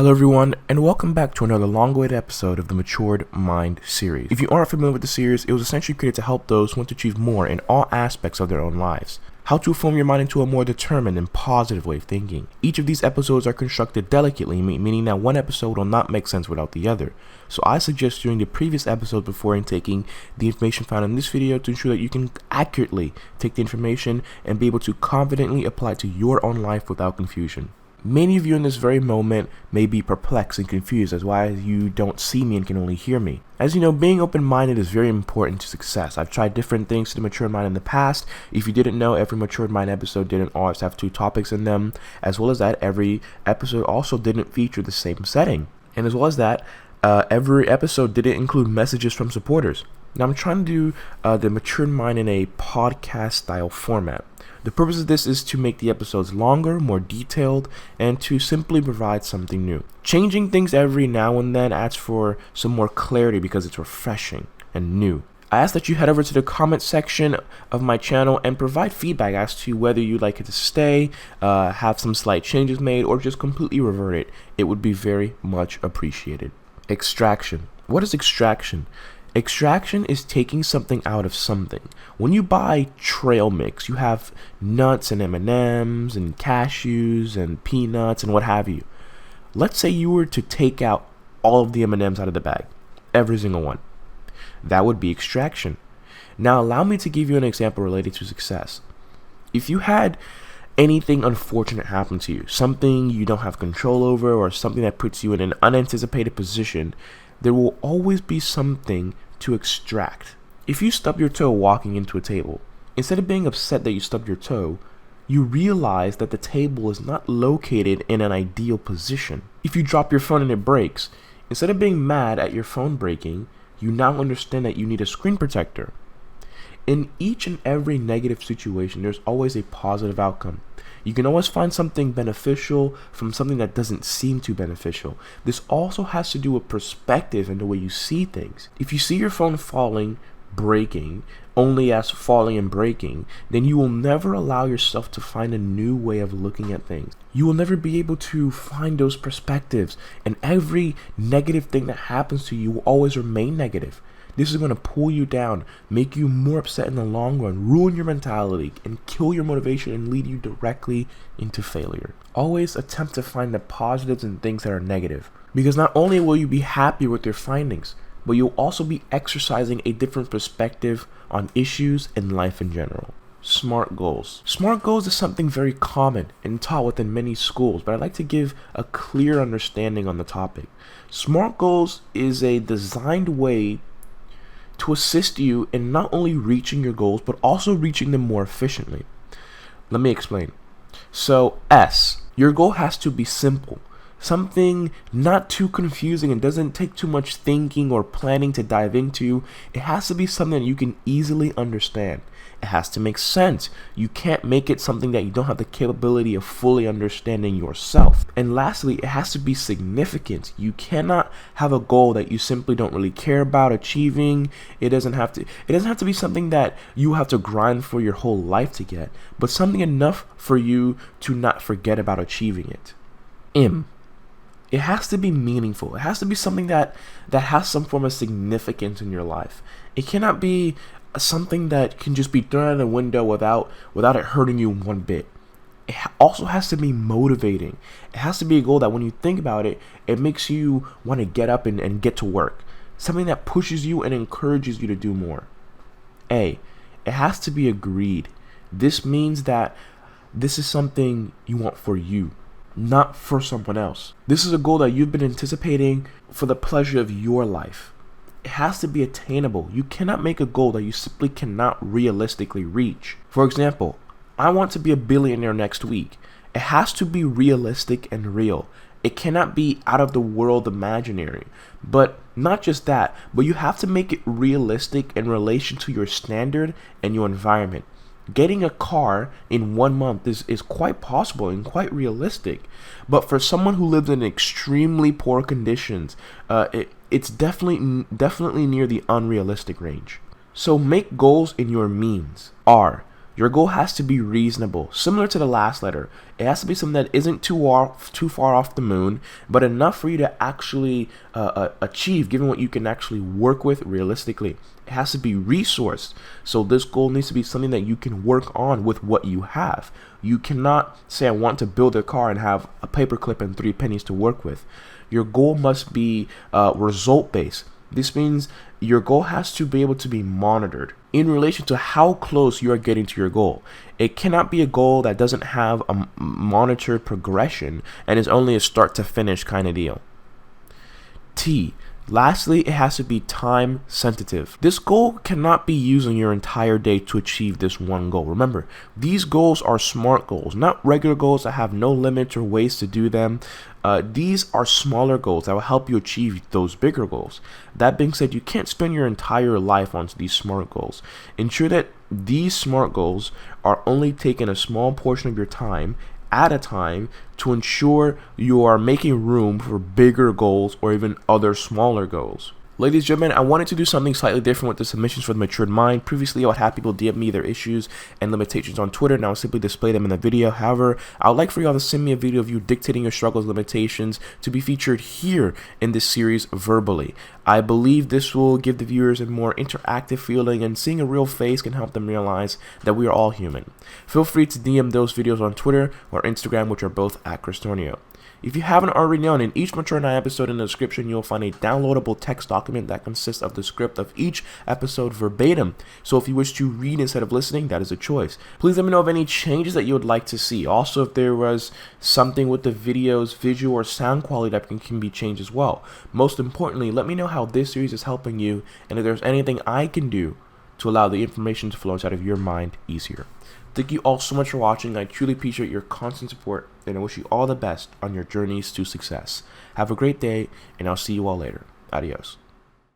Hello everyone, and welcome back to another long-awaited episode of the Matured Mind series. If you aren't familiar with the series, it was essentially created to help those who want to achieve more in all aspects of their own lives. How to form your mind into a more determined and positive way of thinking. Each of these episodes are constructed delicately, meaning that one episode will not make sense without the other. So I suggest doing the previous episode before intaking the information found in this video to ensure that you can accurately take the information and be able to confidently apply it to your own life without confusion. Many of you in this very moment may be perplexed and confused as why you don't see me and can only hear me. As you know, being open-minded is very important to success. I've tried different things to the Matured Mind in the past. If you didn't know, every Matured Mind episode didn't always have two topics in them. As well as that, every episode also didn't feature the same setting. And as well as that, every episode didn't include messages from supporters. Now I'm trying to do the Matured Mind in a podcast style format. The purpose of this is to make the episodes longer, more detailed, and to simply provide something new. Changing things every now and then adds for some more clarity because it's refreshing and new. I ask that you head over to the comment section of my channel and provide feedback as to whether you'd like it to stay, have some slight changes made, or just completely revert it. It would be very much appreciated. Extraction. What is extraction? Extraction is taking something out of something. When you buy trail mix, you have nuts and M&Ms and cashews and peanuts and what have you. Let's say you were to take out all of the M&Ms out of the bag, every single one. That would be extraction. Now allow me to give you an example related to success. If you had anything unfortunate happen to you, something you don't have control over or something that puts you in an unanticipated position, there will always be something to extract. If you stub your toe walking into a table, instead of being upset that you stubbed your toe, you realize that the table is not located in an ideal position. If you drop your phone and it breaks, instead of being mad at your phone breaking, you now understand that you need a screen protector. In each and every negative situation, there's always a positive outcome. You can always find something beneficial from something that doesn't seem too beneficial. This also has to do with perspective and the way you see things. If you see your phone falling, breaking, only as falling and breaking, then you will never allow yourself to find a new way of looking at things. You will never be able to find those perspectives, and every negative thing that happens to you will always remain negative. This is going to pull you down, make you more upset in the long run, ruin your mentality, and kill your motivation and lead you directly into failure. Always attempt to find the positives in things that are negative, because not only will you be happy with your findings, but you'll also be exercising a different perspective on issues and life in general. SMART goals. SMART goals is something very common and taught within many schools, but I'd like to give a clear understanding on the topic. SMART goals is a designed way to assist you in not only reaching your goals, but also reaching them more efficiently. Let me explain. So S, your goal has to be simple. Something not too confusing and doesn't take too much thinking or planning to dive into. It has to be something that you can easily understand. It has to make sense. You can't make it something that you don't have the capability of fully understanding yourself. And lastly, it has to be significant. You cannot have a goal that you simply don't really care about achieving. It doesn't have to be something that you have to grind for your whole life to get, but something enough for you to not forget about achieving it. M. It has to be meaningful. It has to be something that has some form of significance in your life. It cannot be something that can just be thrown out the window without it hurting you one bit. It also has to be motivating. It has to be a goal that when you think about it, it makes you want to get up and get to work. Something that pushes you and encourages you to do more. A, it has to be agreed. This means that this is something you want for you, not for someone else. This is a goal that you've been anticipating for the pleasure of your life. It has to be attainable. You cannot make a goal that you simply cannot realistically reach. For example, I want to be a billionaire next week. It has to be realistic and real. It cannot be out of the world imaginary. But not just that, but you have to make it realistic in relation to your standard and your environment. Getting a car in 1 month is quite possible and quite realistic. But for someone who lives in extremely poor conditions, it's definitely near the unrealistic range. So make goals in your means. R, Your goal has to be reasonable, similar to the last letter. It has to be something that isn't too far off the moon, but enough for you to actually achieve, given what you can actually work with realistically. It has to be resourced. So this goal needs to be something that you can work on with what you have. You cannot say, I want to build a car and have a paperclip and 3 pennies to work with. Your goal must be result-based. This means your goal has to be able to be monitored in relation to how close you are getting to your goal. It cannot be a goal that doesn't have a monitored progression and is only a start to finish kind of deal. Lastly, it has to be time sensitive. This goal cannot be using your entire day to achieve this one goal. Remember, these goals are SMART goals, not regular goals that have no limits or ways to do them. These are smaller goals that will help you achieve those bigger goals. That being said, you can't spend your entire life on these SMART goals. Ensure that these SMART goals are only taking a small portion of your time at a time to ensure you are making room for bigger goals or even other smaller goals. Ladies and gentlemen, I wanted to do something slightly different with the submissions for the matured mind. Previously, I would have people DM me their issues and limitations on Twitter, and I would simply display them in the video. However, I would like for y'all to send me a video of you dictating your struggles, limitations, to be featured here in this series verbally. I believe this will give the viewers a more interactive feeling, and seeing a real face can help them realize that we are all human. Feel free to DM those videos on Twitter or Instagram, which are both at Cristonio. If you haven't already known, in each Mature 9 episode in the description, you'll find a downloadable text document that consists of the script of each episode verbatim. So if you wish to read instead of listening, that is a choice. Please let me know of any changes that you would like to see. Also, if there was something with the video's visual or sound quality that can be changed as well. Most importantly, let me know how this series is helping you and if there's anything I can do to allow the information to flow inside of your mind easier. Thank you all so much for watching. I truly appreciate your constant support, and I wish you all the best on your journeys to success. Have a great day, and I'll see you all later. Adios.